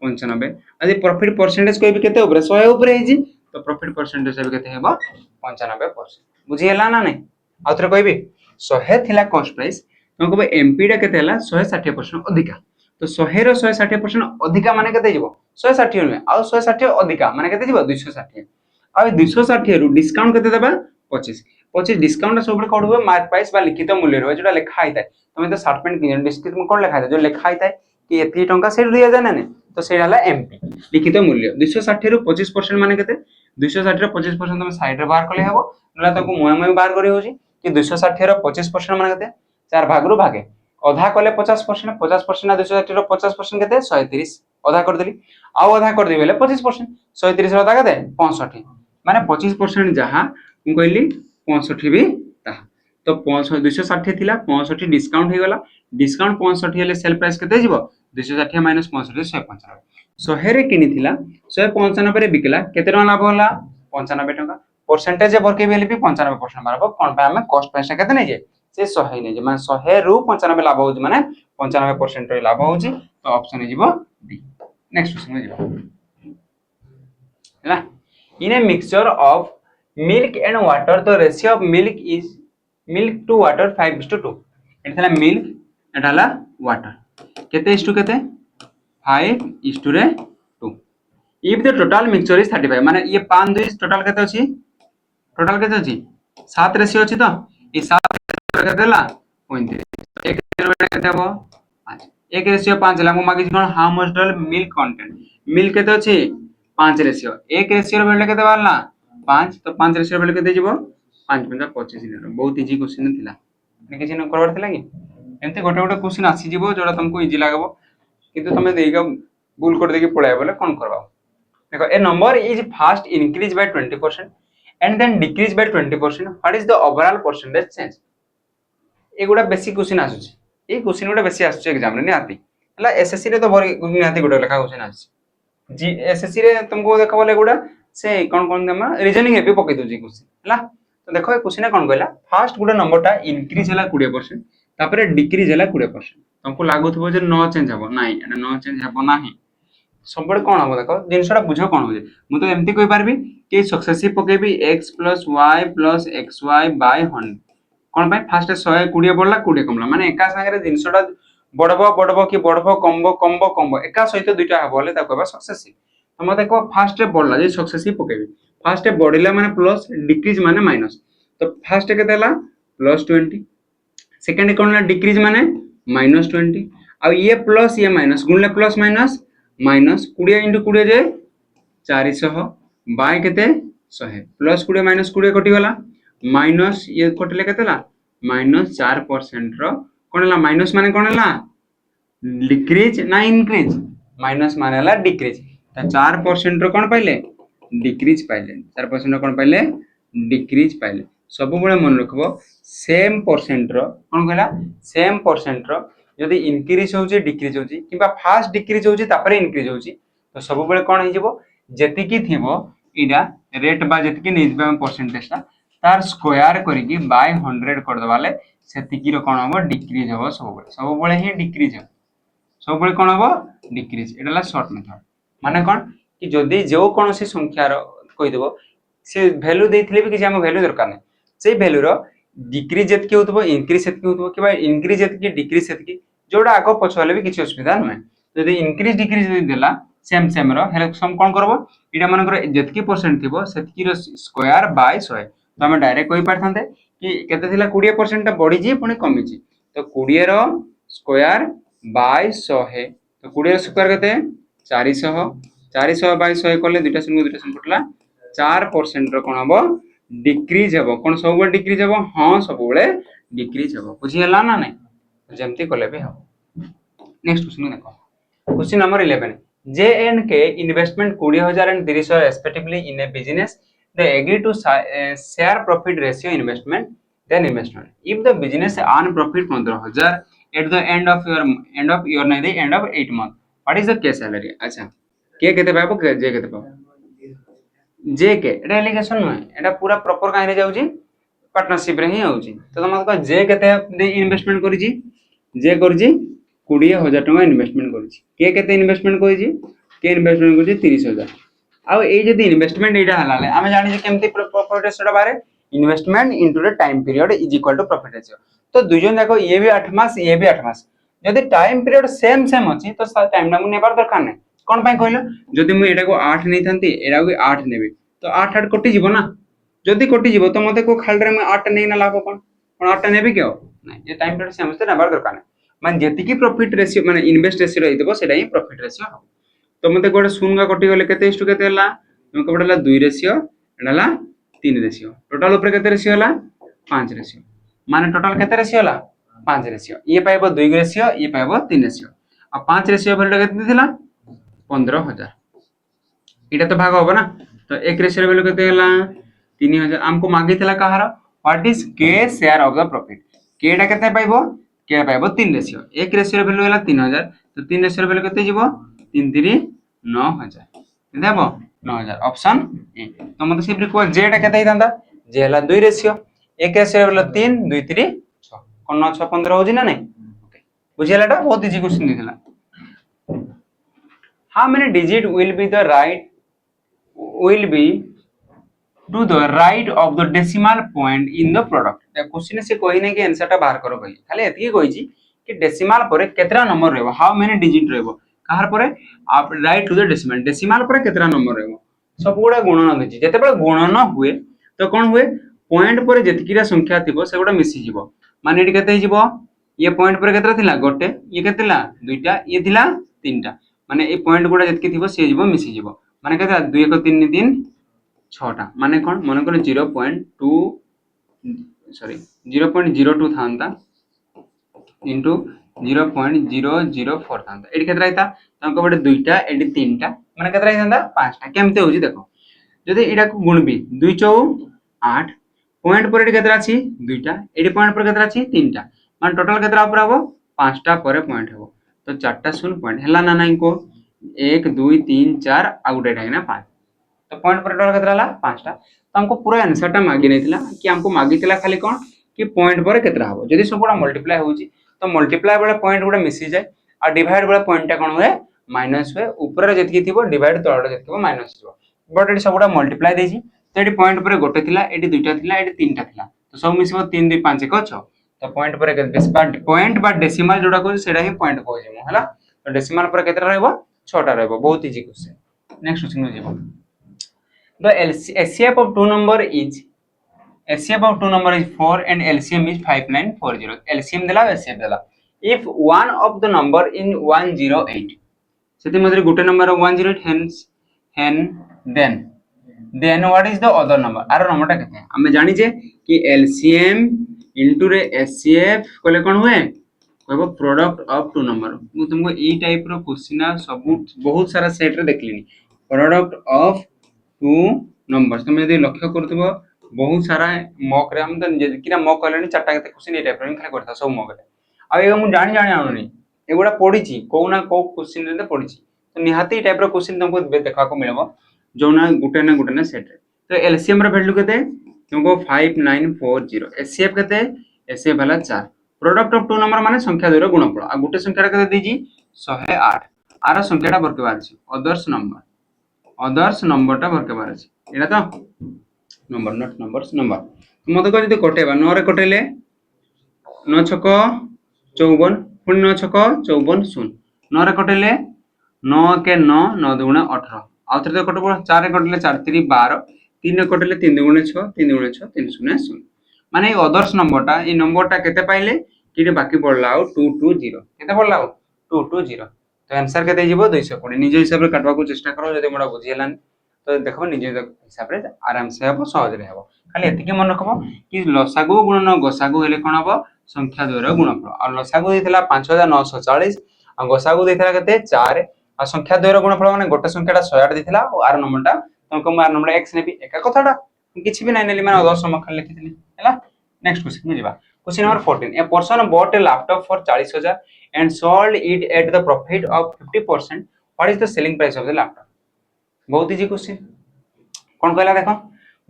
Speaker 1: 95 यदि प्रॉफिट परसेंटेज कोइ भी केते ऊपर 100 ऊपर हेजी तो प्रॉफिट परसेंटेज भी केते हेबो 95% बुझी हला ना नै आउतरे कोइ भी 100 थिला कॉस्ट प्राइस तुमको एमपी टा केते हला 160% अधिका तो 100 रो 160% अधिका माने केते जिवो 160 नु आ 160 अधिका माने केते जिवो 260 आ 260 रु डिस्काउंट केते देबा 25 डिस्काउंट सब कोड मार्क प्राइस बा लिखित मूल्य रो जेटा लिखा आइता तमे तो स्टेटमेंट डिस्क्रिप्शन कोन लिखा आइता जो लिखा आइता कि एति टंका से दिया जाए ना तो से हला एमपी लिखित मूल्य 260 रु 25% माने केते 260 रो 25% तुम साइड रे बाहर कले हेबो नला ताको मुया मुया बाहर करी होची कि 260 रो 25% माने केते 4 भाग रु भागे अधा कले 50% 50% ना 260 रो 50% केते 130 अधा कर देली आउ अधा कर देबेले 25% 130 रो केते 65 माने 25% जहा हम कहली 65 भी ताहा तो 260 थिला 65 डिस्काउंट हे गला डिस्काउंट 65 हेले सेल प्राइस केते जिवो 260 माइनस 65 195 100 रे किनी थिला 195 रे बिकला केते टका लाभ होला 95 टका परसेंटेज बरके बेले भी 95% मारबो कोन पे हमें कॉस्ट पैसा केते नै जे से 100 नै जे माने 100 रु 95 लाभ होउची माने 95% रे लाभ होउची तो ऑप्शन हे जिवो डी नेक्स्ट क्वेश्चन में जिवो हैला in a mixture of milk and water the ratio of milk to water 5:2 एथला मिल्क एटाला वाटर केते इस टू केते 5:2 रे 2 if the total mixture is 35 माने ये 5 2 टोटल केते अछि टोटल केते अछि 7 रेशियो अछि तो ये 7 केते ला 35 एक केते हबो 5 एक रेशियो 5 ला मु मागि कोन how much total milk content milk केते अछि 5 रेशियो एक रेशियो बेले केते बारला 5 तो 5 रेशियो बेले केते जिवो 5 25 दिन बहुत इजी क्वेश्चन थिला किसी न करबार थिला कि एंते गोटे गोटे क्वेश्चन आसी जिवो जोडा तुमको इजी लागबो किंतु तमे देइगा भूल कर देके पळाय बोले कोन करबा देखो a number is first increase by 20% and then decrease by 20% what is the overall percentage change एगुडा बेसिक क्वेश्चन आसुची ए क्वेश्चन गुडा बेसी आसुची एग्जाम रे निहाती हला एसएससी रे तो निहाती गुडा लेखा क्वेश्चन आसी जी एसएससी रे तुमको देखा बोले गुडा से कोन दमा रीजनिंग एपी पकै दो जी क्वेश्चन हला तो देखो ए क्वेश्चन कोन कहला फर्स्ट गुडा नंबरटा इंक्रीज हला 20% तापरे डिक्रीज हला 20% तुमको लागुथबो जे नो चेंज हबो नाही एटा नो चेंज हबो नाही सबबडे कोन हबो देखो जिनसटा बुझो कोन हो जे मु तो एमती कहि पारबी कि सक्सेसिव पकेबी x + y + xy / 100 कोन भाई फर्स्ट 120 बढ़ला 20 कमला माने एका संगे जिनसटा बडबो कि बडबो कम्बो एका सहित दुईटा हबोले ता कहबा सक्सेसिव तो मते को फर्स्ट रे बढ़ला जे सक्सेसिव पकेबी फर्स्ट रे बढ़िला माने प्लस डिक्रीज माने माइनस तो फर्स्ट केते हला +20 सेकंड कोन डिक्रीज माने -20 आ ये प्लस ये माइनस गुणले प्लस माइनस माइनस 20 * 20 जे 400 बाय केते 100 प्लस 20 माइनस 20 कटि गला माइनस ये कटले केते ला -4% रो कोन ला माइनस माने कोन ला डिक्रीज ना इंक्रीज माइनस माने ला डिक्रीज त 4% रो कोन पाइले डिक्रीज पाइले 4% रो कोन पाइले डिक्रीज पाइले सब बळे मन रखबो सेम परसेंट रो कोन कहला सेम परसेंट रो यदि इंक्रीज होउची डिक्रीज होउची किबा फास्ट डिक्रीज होउची तापरे इंक्रीज होउची तो सब बळे कोन हे जिवो जेति की थिबो इडा रेट बा जेति की निजबा परसेंटेज ता तार स्क्वायर करी की बाय 100 कर दबाले सेति की रो कोन हो डिक्रीज हो सब बळे ही डिक्रीज हो सब बळे कोन हो डिक्रीज एडाला शॉर्ट मेथड माने कोन कि जदि जो कोनोसी संख्या रो कहि देबो से वैल्यू देथिले भी कि हम वैल्यू दरकार नै से वैल्यू रो डिक्रीज जेतकी होतबो इंक्रीज सेतकी होतबो कि बा इंक्रीज जेतकी डिक्रीज सेतकी जोडा आको पछवाले भी किछि असुविधा नै यदि इंक्रीज डिक्रीज देला सेम रो हेले सम कोन करबो इडा मानकर जेतकी परसेंट थिबो सेतकी रो स्क्वायर बाय 100 तो हम डायरेक्ट कहि पारथांते कि केते थिला 20% ता बढ़ी जी पुनी कमी जी तो 20 रो स्क्वायर बाय 100 तो 20 रो स्क्वायर केते 400 बाय 100 करले दुटा सम फुटला 4% रो कोन हबो डिक्रीज हबो कोन सब बळे डिक्रीज हबो हां सब बळे डिक्रीज हबो बुझी हला ना नै जेमती करले भी हबो नेक्स्ट क्वेश्चन देखो question number 11 J and K investment 20000 and 30000 respectively in a business they agree to share profit ratio investment then investment if the business earn profit 15000 at the end of your नहीं the end of 8 month what is the K salary अच्छा K केते पाबो J केते पाबो J के एटा allegation न एटा पूरा proper काहे जाउची पार्टनरशिप रे ही होउची तो तुम को J केते इन्वेस्टमेंट करी छी J करजी 20000 टका इन्वेस्टमेंट करी छी के केते इन्वेस्टमेंट करी छी के इन्वेस्टमेंट करी छी 30000 आ ए जदी इन्वेस्टमेंट एटा हलाले हम जानि जे केमती प्रॉफिट रेशियो बारे investment into the time period is equal to profit ratio तो दुजन जाको ये भी 8 मास ये भी 8 मास जदी टाइम पीरियड सेम अछि तो टाइम ना मु नेबार दरकार नै कोन पय कहलो जदी मु एटा को 8 नै थांती एटा को 8 नेबे तो 8 8 कटि जीवो ना जदी कटि जीवो तो मते को खाल रे मु 8 नै ना लाभ कोन 8 नेबे क्यों नै ये टाइम पीरियड सेम से नेबार दरकार नै मान जेतिकी प्रॉफिट रेशियो माने इन्वेस्ट रेशियो रहितबो सेटा ही प्रॉफिट रेशियो हो तो मते गोटे शून्य का कटि गले केते इष्टु केते हला हमको पडला 2 रेशियो एडा हला 3 रेशियो टोटल ऊपर केते रेशियो हला 5 रेशियो माने टोटल केते रेशियो हला 5 रेशियो ये पाइबो 2 रेशियो ये पाइबो 3 रेशियो आ 5 रेशियो वैल्यू केते थिला 15000 इटा तो भाग होबो ना तो 1 रेशियो वैल्यू केते हला 3000 हमको मांगी थिला कहार व्हाट इज के शेयर ऑफ द प्रॉफिट के टा केते पाइबो के पाइबो 3 रेशियो 1 रेशियो वैल्यू हला 3000 तो 3 रेशियो वैल्यू केते जीवो 3 3 9000 केते हबो 9000 ऑप्शन ए तो मते सिर्फ को जे टा केते हितांदा जे हला 2 रेशियो 1 रेशियो वैल्यू 3 2 3 6 कोन 9 6 15 होजी ना नहीं ओके बुझियालाटा बहुत इजी क्वेश्चन दिथिला how many digit will be the right will be to the right of the decimal point in the product the question से कोई नहीं कि आंसर टा बाहर करो भाई खाली एतकी कहिची कि डेसिमल पर केतरा नंबर रहबो how many digit रहबो कहार पर आप write to the decimal decimal पर केतरा नंबर रहबो सब गुडा गुणन देछि जते बेला गुणन हुए तो कोन हुए पॉइंट पर जेतकीरा संख्या थिबो से गुडा मिसी जिवो माने एटी केते हिजिवो ये पॉइंट पर केतरा थिला गोटे ये केतेला दुईटा ये थिला तीनटा माने ए पॉइंट गुडा जेतकी थिबो से जिवो मिसी जिवो माने केते 2 1 3 3 6टा माने कोन माने कोन 0.2 सॉरी 0.02 थांता इनटू 0.004 थांता एडी केतरा आइता तंको बडे दुईटा एडी तीनटा माने केतरा आइता पांचटा केमते होजी देखो जदि एडा को गुणबी 2 4 8 पॉइंट पर एडी केतरा अछि दुईटा एडी पॉइंट पर केतरा अछि तीनटा माने टोटल केतरा ऊपर हबो पांचटा पर पॉइंट हबो तो चारटा शून्य पॉइंट हला ना नहीं को 1 2 3 4 आउट है ना 5 तो पॉइंट पर टोटल केतरा हला पांचटा तो हमको पूरा आंसर टा मागी नैथिला कि हमको मागी थिला खाली कोन कि पॉइंट पर केतरा हबो जदि सबुडा मल्टीप्लाई होउची तो मल्टीप्लाई बेले पॉइंट गुडा मिसी जाय आ डिवाइड बेले पॉइंट टा कोन हुए माइनस हुए ऊपर जेतकी थिबो डिवाइड तळडा जेतकी थिबो माइनस थिबो बट एडी सबुडा मल्टीप्लाई देछि तो एडी पॉइंट पर गोटे थिला एडी दुईटा थिला एडी तीनटा थिला तो सब मिसिबो 3 2 5 1 6 तो पॉइंट पर पॉइंट बा डेसिमल जोडा को सेडा ही पॉइंट कहै छै हला तो डेसिमल पर केतरा रहबो 6टा रहबो बहुत इजी क्वेश्चन नेक्स्ट क्वेश्चन में जेबो the HCF of two number is HCF of two number is 4 and LCM is 5940 LCM देला HCF देला if one of the number in 108 सेति मध्ये गुटे number 108 hence then what is the other number आरो number टा केते हम जानि जे कि LCM into रे HCF कोले कोन हुए कहबो प्रोडक्ट ऑफ टू नंबर मु तुमको ई टाइप रो क्वेश्चन सब बहुत सारा सेट रे देखलिनी प्रोडक्ट ऑफ टू नंबर्स तुम यदि लक्ष्य करथबो बहुत सारा मॉक रे हम त किना मॉक करलेनी चारटा के क्वेश्चन ए टाइप रे खाली करथा सब मॉक रे आ ए हम जानि जानि आनुनी एगुडा पढिची को ना को क्वेश्चन रे पढिची तो निहाती टाइप रो क्वेश्चन तुमको देखा को मिलबो जो ना गुटे ना सेट रे तो एलसीएम रे वैल्यू केते तुमको 5940 एचसीएफ केते एचसीएफ वाला 4 प्रोडक्ट ऑफ टू नंबर माने संख्या द्वय रो गुणफल आ गुटे संख्या केते देजी 108 आरो संख्याटा बरके बारछि अदर्स नंबर टा बरके बारछि एटा तो नंबर नॉट नंबर्स नंबर मते को जदी कटेबा 9 रे कटेले 9 छक 54 पुनी 9 छक 54 0 9 रे कटेले 9 के 9 9 दुगुणे 18 आउथरे तो कटबो 4 रे कटेले 4 3 12 3 रे कटेले 3 दुगुणे 6 3 दुगुणे 6 3 0 0 माने अदर्स नंबर टा ई नंबर टा केते पाइले किटे बाकी पड़ला 220 केते पड़ला 220 तो आंसर केते जीवो 220 निजे हिसाब रे काटवा को चेष्टा करो जदि मोडा बुझियलान तो देखबो निजे हिसाब रे आराम से हबो सहज रे हबो खाली एतिके मन रखबो कि लसागु गुणन गसागु हेले कोन हबो संख्या द्वय रो गुणफल आ लसागु देथिला 5940 आ गसागु देथिला केते 4 आ संख्या द्वय रो गुणफल माने गोटे संख्याटा 108 देथिला आ आर नंबरटा तुमको मार नंबर x नेबी एका कथाटा किछि भी नै नेली माने अदर्स नंबर खाली लिखिथिली हैला नेक्स्ट क्वेश्चन में जीवा question number 14 a person bought a laptop for 40000 and sold it at the profit of 50% what is the selling price of the laptop बहुत इजी क्वेश्चन कोन कहला देखो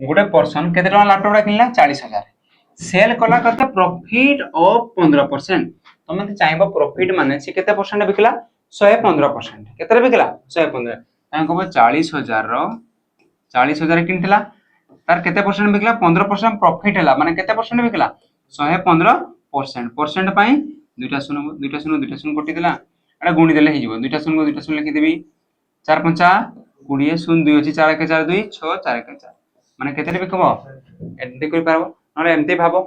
Speaker 1: गोटे पर्सन केते टका लैपटॉप किनला 40000 सेल कला कते प्रॉफिट ऑफ 15% तमे त चाहबो प्रॉफिट माने से केते परसेंट बिकला 115% केते बिकला 115 तां कहबो 40000 रो 40000 किनथिला तार केते परसेंट बिकला 15% प्रॉफिट हला माने केते परसेंट बिकला 115% परसेंट पई दुटा शून्य कटि देला एटा गुणी देले हि जीवो दुटा शून्य लिखि देबी 4 5 20 शून्य 2 अछि 4 के 4 2 6 4 के 4 माने केते बिकबो एते करि पारबो नले एमते भाबो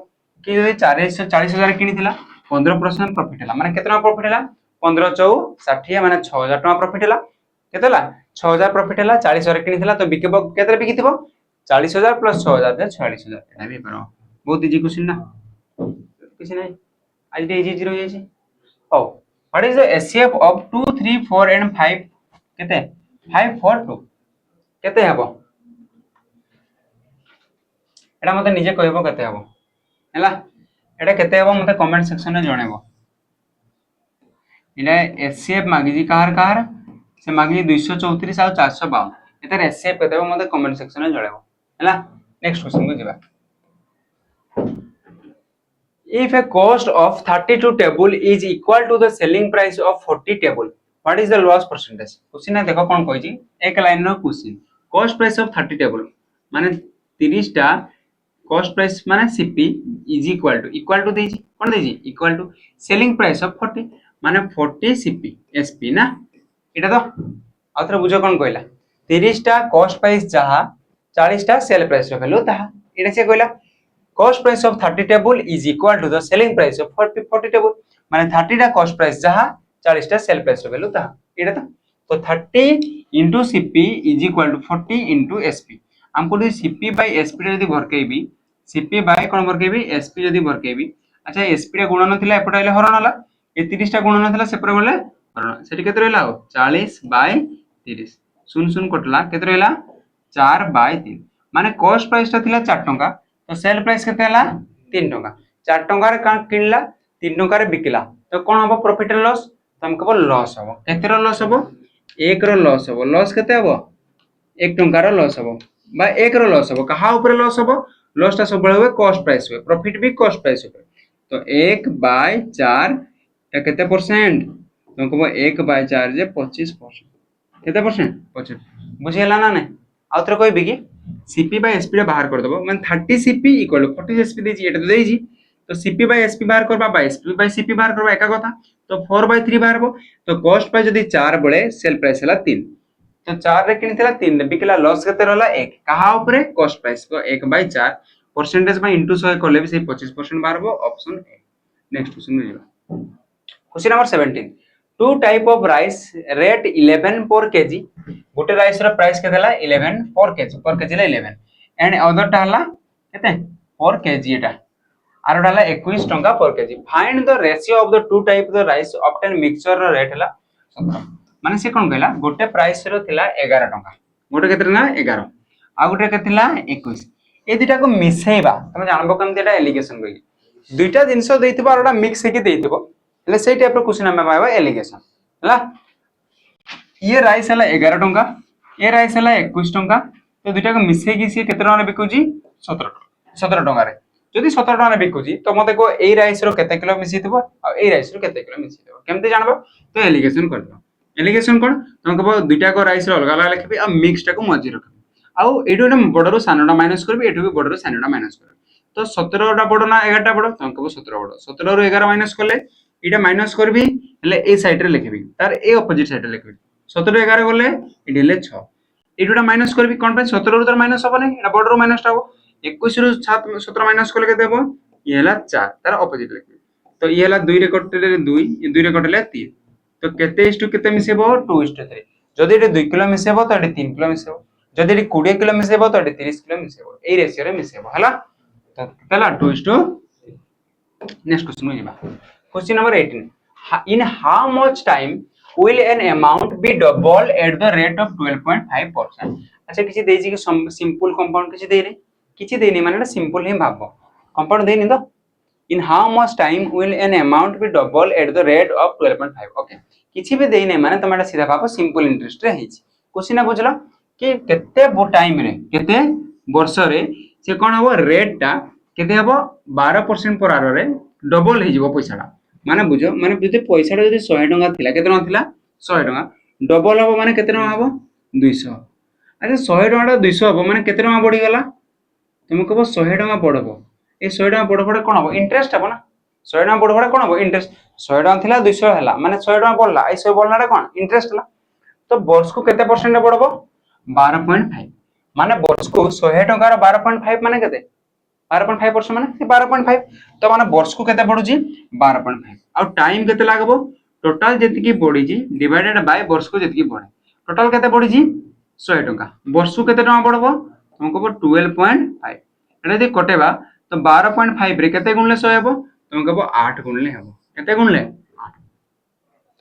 Speaker 1: कि 440,000 किनिथिला 15% प्रॉफिट है माने केतना प्रॉफिट है 15 चौ 60 माने 6000 टका प्रॉफिट है केतला 6000 प्रॉफिट है 40000 किनिथिला तो बिकेबो केतरे बिकिथिबो 40000 प्लस 6000 दे 46000 एटा भी पारो बहुत इजी क्वेश्चन ना किसी नहीं आज इजी इजी रहि जाई oh what is the HCF of 2 3 4 and 5 केते 5 4 2 केते हबो एटा मते निजे कहबो केते हबो हैला एटा केते हबो मते कमेंट सेक्शन में जणेबो इने एचसीएफ मागी जी कार से मागी 234 और 452 एतर एचसीएफ केते हबो मते कमेंट सेक्शन में जणेबो हैला नेक्स्ट क्वेश्चन को जिबा if a cost of 32 table is equal to the selling price of 40 table what is the loss percentage question है देखो कोन कहै छी एक लाइन रो question cost price of 30 table माने 30 टा cost price माने cp is equal to देजी cone देजी equal to selling price of 40 माने 40 cp sp ना एटा तो आथरे बुझो कोन कहला 30 टा cost price जहा 40 टा सेल प्राइस रो वैल्यू ताहा एटा से कहला cost price of 30 table is equal to the selling price of 40 table माने 30 टा cost price जहा 40 टा सेल प्राइस रो वैल्यू ताहा एटा तो 30 into cp is equal to 40 into sp हमको जो cp by sp यदि भरकेबी cp by कोन भरकेबी sp यदि भरकेबी अच्छा sp रे गुणन थिला एपटा आइले हरण हला ए 30 टा गुणन थिला सेपरे बोले हरण सेठी केते रहला 40 by 30 सुन सुन कटला केते रहला 4 by 3 माने cost price ता थिला 4 टंका तो सेल प्राइस केते हला 3 टंका 4 टंका रे का किनला 3 टंका रे बिकला तो कोन हबो प्रॉफिट एंड लॉस तो हमको लॉस हबो केते रो लॉस हबो 1 रो लॉस हबो लॉस केते हबो 1 टंका रो लॉस हबो बा 1 रो लॉस हबो कहा ऊपर लॉस हबो लॉस ता सब बळे होवे कॉस्ट प्राइस होवे प्रॉफिट भी कॉस्ट प्राइस होवे तो 1 बाय 4 ता केते परसेंट हमको 1 बाय 4 जे 25% केते परसेंट 25 बुझियला ना नै आउतरे कोई बिकी cp by sp रे बाहर कर दबो माने 30 cp इक्वल 40 sp देजी एटा तो देजी तो cp by sp बाहर करबा by sp by cp बाहर करबा एका कथा तो 4 by 3 बाहर हो तो कॉस्ट प्राइस जदी 4 बळे सेल प्राइस हला 3 तो 4 रे किनथिला 3 रे बिकला लॉस केते रहला 1 कहा ऊपर कॉस्ट प्राइस को 1 by 4 परसेंटेज में इनटू 100 करले भी से 25% बाहर हो ऑप्शन ए नेक्स्ट क्वेश्चन में जेबा question number 17 two type of rice rate 11 per KG गोटे राइस रो प्राइस के देला 11 per KG La 11 and other टा हला केते पर केजी एटा आरो डाला 21 टंका per kg find the ratio of the two type the rice obtain mixture रो रेट हला 17 माने से कोन कहला गोटे प्राइस रो थिला 11 टंका गोटे केते ना 11 आ गोटे केतिला 21 ए दुटा को मिसेइबा तमे जानबो केमते एटा एलिगेशन कहि दुईटा जिंसो देइथिबो आरोटा मिक्स हेकि देइथिबो ले सेई टाइप रो क्वेश्चन हम पाइबा एलिगेशन हला ये राइस हला 11 टंका ए राइस हला 21 टंका तो दुटा को मिसे कि से केते टंका रे बिकुजी 17 टंका रे जदि 17 टंका रे बिकुजी तो मते को ए राइस रो केते किलो मिसिथिबो आ ए राइस रो केते किलो मिसिथिबो केमते जानबो तो एलिगेशन करबो एलिगेशन कोन तुमको दुटा को राइस रो अलग अलग लिखबी आ मिक्स टा को मझी रखबी आ एडो ने बडरो सानोटा माइनस करबी एठो भी बडरो सानोटा माइनस करबी तो 17 टा बडो ना 11 टा बडो तुमको 17 बडो 17 रो 11 माइनस करले इटा माइनस करबी हले ए साइड रे लिखबी तार ए ऑपोजिट साइड रे लिखबी 17 11 गले इडी ले 6 एडोटा माइनस करबी कोन पे 17 रो तर माइनस होबो नै एटा बडो रो माइनस टा हो 21 रो 7 17 माइनस करले के देबो ये हला 4 तार ऑपोजिट लिखबी तो ये हला 2 रे कटले 2 ये 2 रे कटले 3 तो केते इस टू केते मिसेबो 2:3 जदि एटे 2 किलो मिसेबो तो एटे 3 किलो मिसेबो जदि एटे 20 किलो मिसेबो तो एटे 30 किलो मिसेबो ए रेशियो रे मिसेबो हला तो केला 2:3 नेक्स्ट क्वेश्चन में जेबा question number 18 in how much time will an amount be doubled at the rate of 12.5% अच्छा किछि देजी कि सिंपल कंपाउंड किछि देनी किछि देनी माने सिंपल ही भाबो कंपाउंड देनी तो in how much time will an amount be doubled at the rate of 12.5 okay किछि भी देनी माने तमेटा सीधा भाबो सिंपल इंटरेस्ट रे हिच क्वेश्चन बुझलो कि केते बो टाइम रे केते वर्ष रे से कोन हबो रेट टा केते हबो 12% पर आर रे डबल हे जिवो पैसाडा माने बुझो माने जदि पैसाडा जदि 100 टका थिला केते न थिला 100 टका डबल हबो माने केते टका हबो 200 अच्छा 100 टका 200 हबो माने केते टका बढ़ी गला तुम कहबो 100 टका बढ़बो ए 100 टका बढ़ बढ़ कोन हबो इंटरेस्ट हबो ना 100 टका बढ़ बढ़ कोन हबो इंटरेस्ट 100 टका थिला 200 हला माने 100 टका बढ़ला ए 100 बढ़लाडा कोन इंटरेस्ट हला तो वर्ष को केते परसेंट बढ़बो 12.5 माने वर्ष को 100 टका रो 12.5 माने केते 12.5% माने 12.5 तो माने वर्ष को केते पडुची 12.5 आ टाइम केते लागबो टोटल जेतिकी पडिची डिवाइडेड बाय वर्ष को जेतिकी पडे टोटल केते पडिची 100 टका वर्ष को केते टका पडबो तुमको 12.5 एटा यदि कटेबा तो 12.5 रे केते गुणले 100 हेबो तुमको 8 गुणले हेबो केते गुणले 8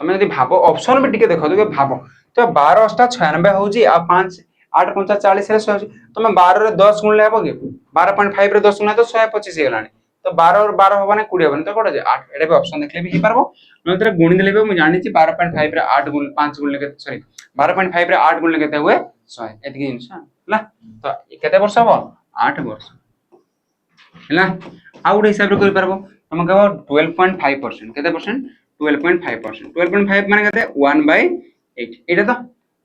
Speaker 1: तमे यदि भाबो ऑप्शन भी टिके देखो तो भाबो तो 12 अष्टा 96 होउची आ 5 8 5 40 रे 100 तुम 12 रे 10 गुणले हेबो कि 12.5 रे 10 गुणले तो 125 हे गलानी तो 12 और 12 होबा ने 20 होबा तो कोड जे 8 एडे भी ऑप्शन देखले भी ही पारबो नंतर गुणी देले भी मु जानि छी 12.5 रे 8 गुण 5 गुणले के सॉरी 12.5 रे 8 गुणले केते हुए 100 एतकी जिंस हला तो केते वर्ष हो 8 वर्ष हला आ उडे हिसाब रे करि पारबो हम कहबो 12.5% केते परसेंट 12.5% 12.5 माने केते 1/8 एटा तो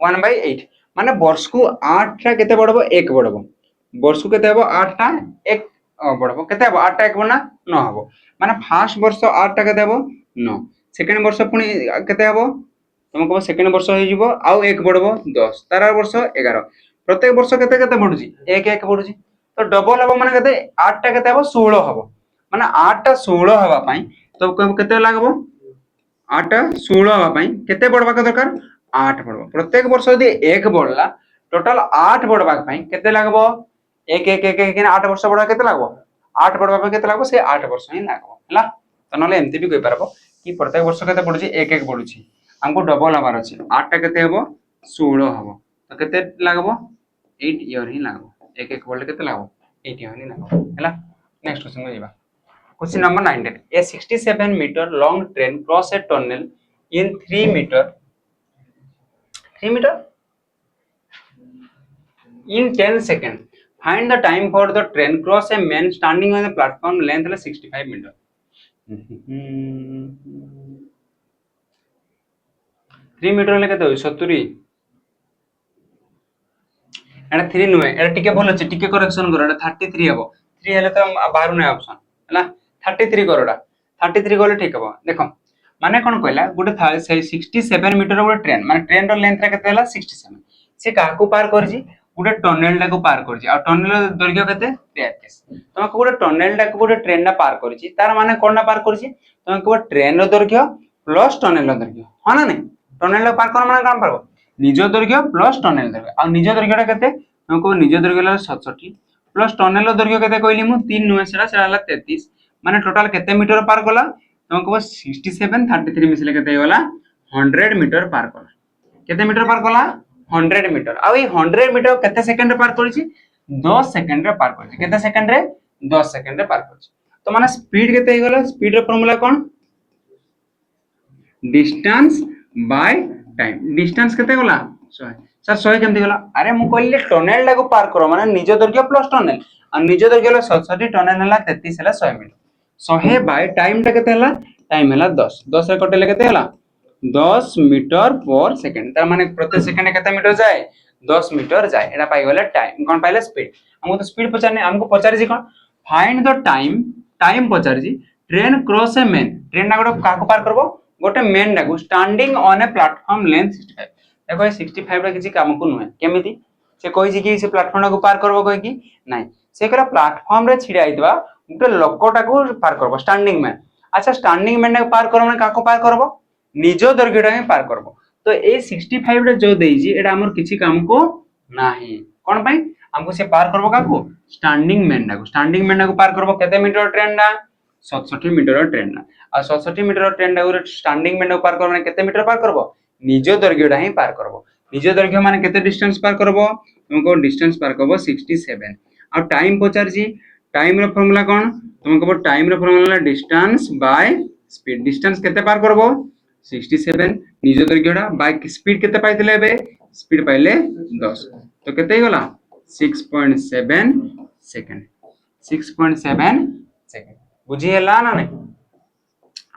Speaker 1: 1/8 माने वर्ष को 8 टा केते बडबो 1 बडबो वर्ष को केते हबो 8 टा 1 बडबो केते हबो 8 टा 1 बना 9 हबो माने फर्स्ट वर्ष 8 टा केते हबो 9 सेकंड वर्ष पुनी केते हबो तुमको सेकंड वर्ष हो जिवो आउ 1 बडबो 10 तार वर्ष 11 प्रत्येक वर्ष केते केते बडुची 1 1 बडुची तो डबल हबो माने केते 8 टा केते हबो 16 हबो माने 8 टा 16 हबा पई तो केते लागबो 8 टा 16 हबा पई केते बडबा के दरकार 8 बडबो प्रत्येक वर्ष यदि 1 बडला टोटल 8 बडबा पई केते लागबो 1 1 1 1 8 वर्ष बडा केते लागबो 8 बडबा पई केते लागबो से 8 वर्ष ही लागबो हला तो नले एमती भी कहि पारबो कि प्रत्येक वर्ष केते बडुची 1 1 बडुची हमको डबल हबार अछि 8 टा केते हबो 16 हबो तो केते लागबो 8 ईयर ही लागबो 1 1 बडले केते लागबो 8 ईयर ही लागबो हला नेक्स्ट क्वेश्चन को जीवा question number 19 a 67 meter long train cross a tunnel in 3 meter in 10 seconds find the time for the train cross a man standing on the platform length 65 meter 3 metre ले केते 70 एटा 3 नुए एटा टिके भलो छै टिके correction करो एटा 33 हबो 3 हेले तो बाहर नै ऑप्शन हला 33 करोडा 33 गोले ठीक हबो देखो माने कोन कहला गुटे से 67 मीटर गुटे ट्रेन माने ट्रेन रो लेंथ रे केते हला 67 से काकू पार करजी गुटे टनल टाको पार करजी आ टनल दैर्घ्य केते 33 तमे गुटे टनल टाको गुटे ट्रेन ना पार करजी तार माने कोन ना पार करजी तमे को ट्रेन रो दैर्घ्य प्लस टनल रो दैर्घ्य ह ना नै टनल पार कर माने काम पारबो निज दैर्घ्य प्लस टनल दैर्घ्य आ निज दैर्घ्यटा केते तमे को निज दैर्घ्य 67 प्लस टनल दैर्घ्य केते कहली मु 3 नुए सेला हला 33 माने टोटल केते मीटर पार कला तुमको 67 33 मिसले केते होला 100 मीटर पार कला केते मीटर पार कला 100 मीटर आ ई 100 मीटर केते सेकंड रे पार करछि 10 सेकंड रे पार करछि केते सेकंड रे 10 सेकंड रे पार करछि तो माने स्पीड केते हे गेला स्पीड रे formula cone distance by time distance केते होला 100 सर 100 केमति गेला अरे मु कहले टनल लागो पार करो माने निज दैर्घ्य प्लस टनल आ निज दैर्घ्य 67 टनल हला 33 हला 100 मीटर 100 बाय टाइम टा केते हला टाइम हला 10 10 रे कटेले केते हला 10 मीटर पर सेकंड तार माने प्रति सेकंड केते मीटर जाए 10 मीटर जाए एटा पाई गेला टाइम कोन पाइले स्पीड हमको तो स्पीड पचारने हमको पचारि जी कोन फाइंड द टाइम टाइम पचारि जी train cross a man train ना गोटे काको पार करबो गोटे मेन डागु standing on a platform length 65 देखो 65 रा किछि काम को नुहे केमिति से कहि जी कि से प्लेटफॉर्म को पार करबो कहि कि नाही से करा प्लेटफॉर्म रे छिडा आइतबा गोटे लोकटा को पार करबो स्टैंडिंग मैन अच्छा स्टैंडिंग मैन को पार करबो माने काको पार करबो निजो दैर्घ्यटा ही पार करबो तो ए 65 रे जो देई जी एटा हमर किछि काम को नाही कोन पई हमको से पार करबो काको स्टैंडिंग मैन को पार करबो केते मीटर ट्रेन ना 67 मीटर ट्रेन ना आ 67 मीटर ट्रेन ना स्टैंडिंग मैन को पार करबो माने केते मीटर पार करबो निजो दैर्घ्यटा ही पार करबो निजो दैर्घ्य माने केते डिस्टेंस पार करबो तुमको डिस्टेंस पार करबो 67 आ टाइम पचार जी टाइम रो फार्मूला कोन तुमको टाइम रो formula distance by speed distance केते पार करबो 67 निजो दैर्घ्यटा बाय स्पीड केते पाइतले बे स्पीड पाइले 10 तो केते गला 6.7 सेकंड 6.7 सेकंड बुझी हला ना नै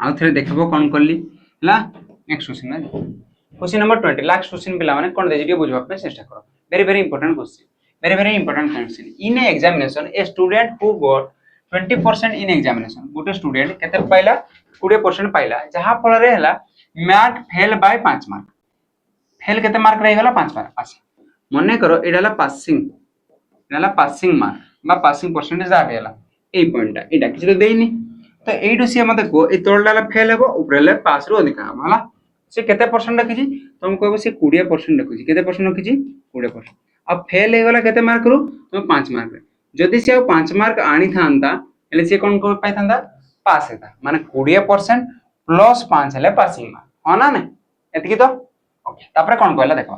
Speaker 1: आ थरे देखबो कोन करली हला नेक्स्ट क्वेश्चन ना क्वेश्चन नंबर 20 लास्ट क्वेश्चन पिला माने कोन देजी के बुझबा पे चेष्टा करो very important question very important question in a examination a student who got 20% in examination गोटे स्टूडेंट केते पाइला 20% पाइला जहा फल रे हला math fail by 5 mark fail केते मार्क रही गला 5 मार्क अच्छा मने करो एडाला पासिंग मार्क बा पासिंग परसेंटेज आ गेला এই পয়েন্টটা এটা কিছু তো দেইনি তো এইটু সে মতে কো এই তলডালে ফেল হবো উপরেলে পাস রু अधिक হবো হলা সে কেতে परसेंट रखिছি তুমি কইবো সে 20% रखिছি কেতে परसेंट रखिছি 20% अब फेल हे गला केते मार्क रु तुम 5 मार्क जदि से 5 मार्क आनी थांता एले से कोन को पाई थांता पास हेता माने 20% प्लस 5 हेले पासिंग मार्क हो ना ने एतकी तो ओके तापर कोन कहला देखो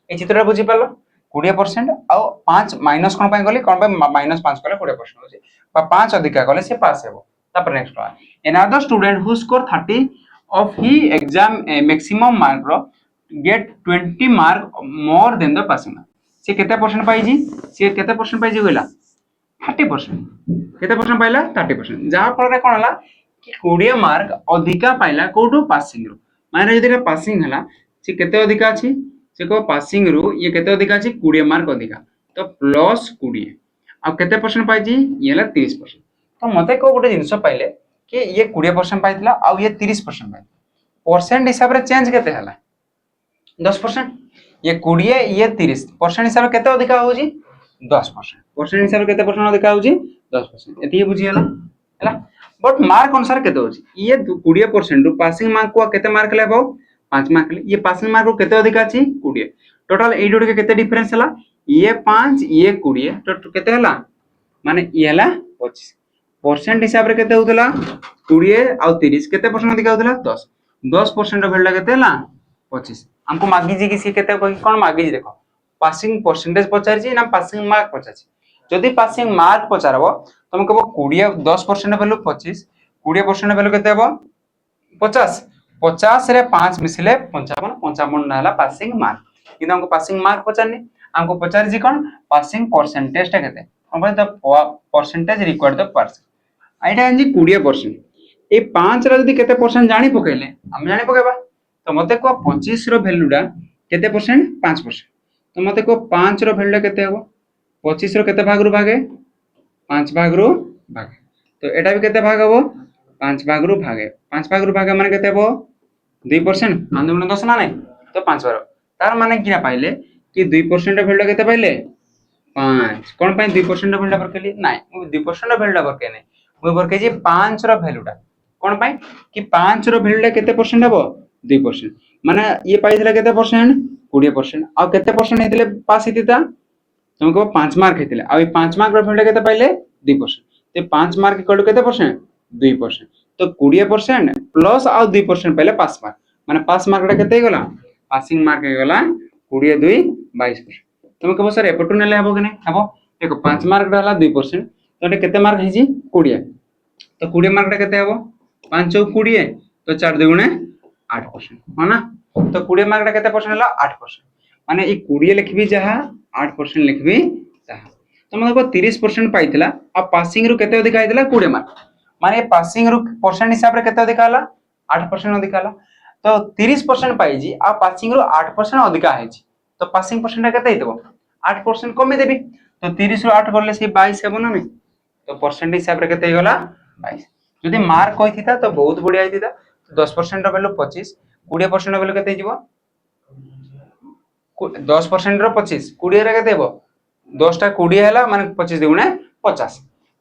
Speaker 1: ए चित्रटा बुझी पालो 20% आ 5 माइनस कोन पाई गली कोन पाई माइनस 5 कले 20% होची बा 5 अधिका गले से पास हेबो तापर next one another student who score 30 of he exam maximum mark ro get 20 mark more than the passing mark से केते परसेंट पाई जी से केते परसेंट पाई जी गला 30% केते परसेंट पाइला 30% जहा फल रे कोन हला कि 20 मार्क अधिका पाइला कोटो पासिंग रो माने जदि पासिंग हला से केते अधिका अछि से को पासिंग रो ये केते अधिका अछि 20 मार्क अधिका तो प्लस 20 आ केते परसेंट पाई जी ये ला 30% तो मते को गोटे जिंस पाइले कि ये 20% पाइथिला आ ये 30% पाइ परसेंट हिसाब रे चेंज केते हला 10% ये 20 ये 30% हिसाब केते अधिका होजी 10% परसेंट हिसाब केते परसेंट अधिका होजी 10% एती बुझी हला बट मार्क अनुसार केते होजी ये 20% रु पासिंग मार्क को केते मार्क लेबो 5 मार्क ले ये पासिंग मार्क को केते अधिका अछि 20 टोटल ए डोड के केते डिफरेंस हला ये 5 ये 20 तो केते हला माने ये हला 25 परसेंट हिसाब रे केते होतला 20 आ 30 केते परसेंट अधिका होतला 10% भेलला केते हला 25 हमको मागी जी कि से केते कोन मागी जी देखो पासिंग परसेंटेज पचार छी ना पासिंग मार्क पचार छी जदी पासिंग मार्क पचारबो तुम कहबो 20 10% वैल्यू 25 20% वैल्यू केते हबो 50 50 रे 5 मिसले 55 55 नाला पासिंग मार्क किंतु हमको पासिंग मार्क पचारनी हमको पचार जी कोन पासिंग परसेंटेज ता केते हम the percentage required the person आइटा जी 20% ए 5 रा जदी केते परसेंट जानि पकेले हम जानि पकेबा तो मते को 25 रो वैल्यूडा केते परसेंट 5% तो मते को 5 रो वैल्यूडा केते हबो 25 रो केते भाग रु भागे 5 भाग रु भागे तो एटा भी केते भाग हबो 5 भाग रु भागे माने केते हबो 2% 5 गुणा 10 ना नहीं तो 5 बार तार माने किना पाइले कि 2% रो वैल्यूडा केते पाइले 5 कोन पाई 2% रो वैल्यूडा परकेली नाही 2% रो वैल्यूडा परके नाही मु परके जे 5 रो वैल्यूडा कोन पाई कि 5 रो वैल्यूडा केते परसेंट हबो 2% माने ये पाइथिला केते परसेंट 20% आ केते परसेंट हेतिले पास हेतिता तुमको 5 मार्क हेतिले आ 5 मार्क रो वैल्यूडा केते पाइले 2% ते 5 मार्क इक्वल टू केते परसेंट 2% तो 20% प्लस आ 2% पाइले पास मार्क माने पास मार्कटा केते गला पासिंग मार्क हे गला 20 2 22% तुम कहबो सर एपटू नेले हबो कि नै हबो देखो 5 मार्क रहला 2% तो एटा केते मार्क हेजी 20 तो 20 मार्क टा केते हबो 5 चौक 20 तो 4 दुगुणे 8% हो ना तो 20 मार्क टा केते परसेंट हला 8% माने ई 20 लिखबी जहा 8% लिखबी जहा तो मतलब 30% पाइथिला आ पासिंग रु केते अधिक आइथिला 20 मार्क माने पासिंग रु परसेंट हिसाब रे केते अधिक हला 8% अधिक हला तो 30% पाई जी आ पासिंग रु 8% अधिक आइछि तो पासिंग परसेंट केते हेतबो 8% कमी देबी तो 30 रु 8 करले से 22 हेबो ना नहीं तो परसेंट हिसाब रे केते गला 22 जदि मार्क कहिथिता तो बहुत बढ़िया आइथिता 10% रो वैल्यू 25 20% रो वैल्यू केते हिजबो 10% रो 25 20 रे केते हेबो 10 टा 20 हला माने 25 दुगुणे 50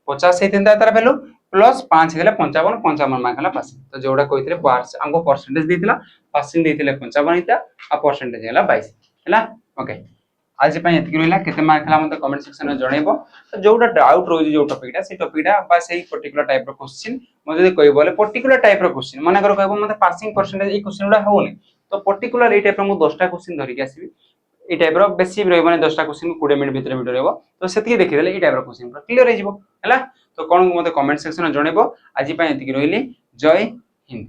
Speaker 1: 50 हेतिंता तार वैल्यू प्लस 5 हेले 55 55 मार्क हला पास तो जोडा कहिथिले पास हमको परसेंटेज देथिला पासिंग देथिले 55 हिता आ परसेंटेज हला 22 हला ओके आज पई एतकी रहला केते मार्क हला मते कमेंट सेक्शन में जणेबो तो जोडा डाउट रोजी जो टॉपिकटा से टॉपिकटा बा सेही पर्टिकुलर टाइप रो क्वेश्चन म जदी कहबो बोले पर्टिकुलर टाइप रो क्वेश्चन माने करो कहबो मते पासिंग परसेंटेज ए क्वेश्चन उडा होनी तो पर्टिकुलर ए टाइप रो मु 10 टा क्वेश्चन धरि के आसीबी ए टाइप रो बेसी रहबो माने 10 टा क्वेश्चन 20 मिनिट भीतर वीडियो रहबो तो सेतकी देखि देले ए टाइप रो क्वेश्चन पूरा क्लियर हो जिवो हला तो कोन मते कमेंट सेक्शन में जणेबो आज पई एतकी रहली जय हिंद।